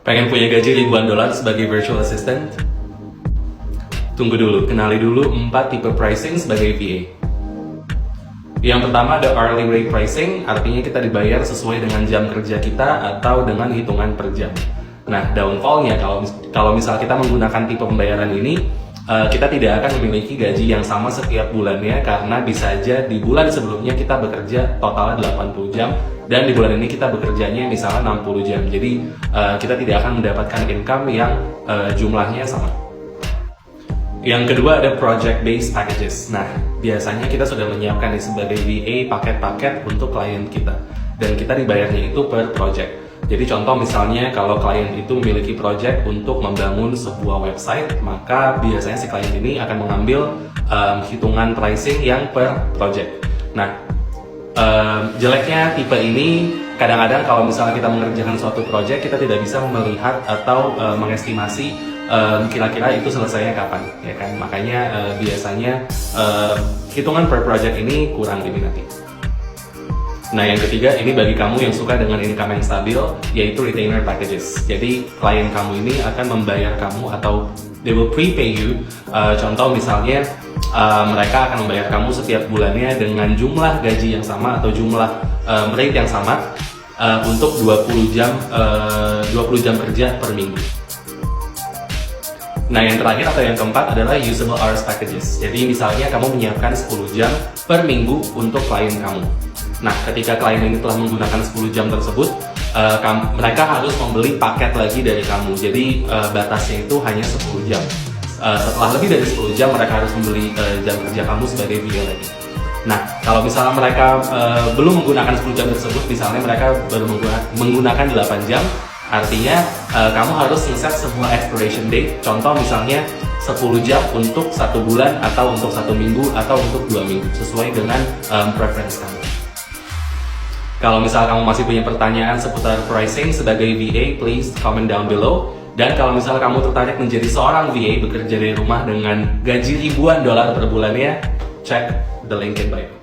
Pengen punya gaji ribuan dolar sebagai virtual assistant? Tunggu dulu, kenali dulu 4 tipe pricing sebagai VA. Yang pertama ada hourly rate pricing, artinya kita dibayar sesuai dengan jam kerja kita atau dengan hitungan per jam. Nah, downfall-nya kalau misal kita menggunakan tipe pembayaran ini, kita tidak akan memiliki gaji yang sama setiap bulannya karena bisa aja di bulan sebelumnya kita bekerja totalnya 80 jam dan di bulan ini kita bekerjanya misalnya 60 jam. Jadi kita tidak akan mendapatkan income yang jumlahnya sama. Yang kedua ada project based packages. Nah, biasanya kita sudah menyiapkan sebagai VA paket-paket untuk klien kita dan kita dibayarnya itu per project. Jadi contoh misalnya kalau klien itu memiliki project untuk membangun sebuah website, maka biasanya si klien ini akan mengambil hitungan pricing yang per project. Nah, jeleknya tipe ini kadang-kadang kalau misalnya kita mengerjakan suatu project, kita tidak bisa melihat atau mengestimasi kira-kira itu selesainya kapan, ya kan? Makanya biasanya hitungan per project ini kurang diminati. Nah, yang ketiga, ini bagi kamu yang suka dengan income yang stabil, yaitu retainer packages. Jadi, klien kamu ini akan membayar kamu atau they will prepay you. Contoh misalnya, mereka akan membayar kamu setiap bulannya dengan jumlah gaji yang sama atau jumlah rate yang sama untuk 20 jam kerja per minggu. Nah, yang terakhir atau yang keempat adalah usable hours packages. Jadi, misalnya kamu menyiapkan 10 jam per minggu untuk klien kamu. Nah, ketika klien ini telah menggunakan 10 jam tersebut, mereka harus membeli paket lagi dari kamu. Jadi, batasnya itu hanya 10 jam. Setelah lebih dari 10 jam, mereka harus membeli jam kerja kamu sebagai VA lagi. Nah, kalau misalnya mereka belum menggunakan 10 jam tersebut, misalnya mereka baru menggunakan 8 jam, artinya kamu harus set sebuah expiration date. Contoh misalnya 10 jam untuk 1 bulan, atau untuk 1 minggu, atau untuk 2 minggu, sesuai dengan preference kamu. Kalau misalnya kamu masih punya pertanyaan seputar pricing sebagai VA, please comment down below. Dan kalau misalnya kamu tertarik menjadi seorang VA bekerja dari rumah dengan gaji ribuan dolar per bulannya, check the link in bio.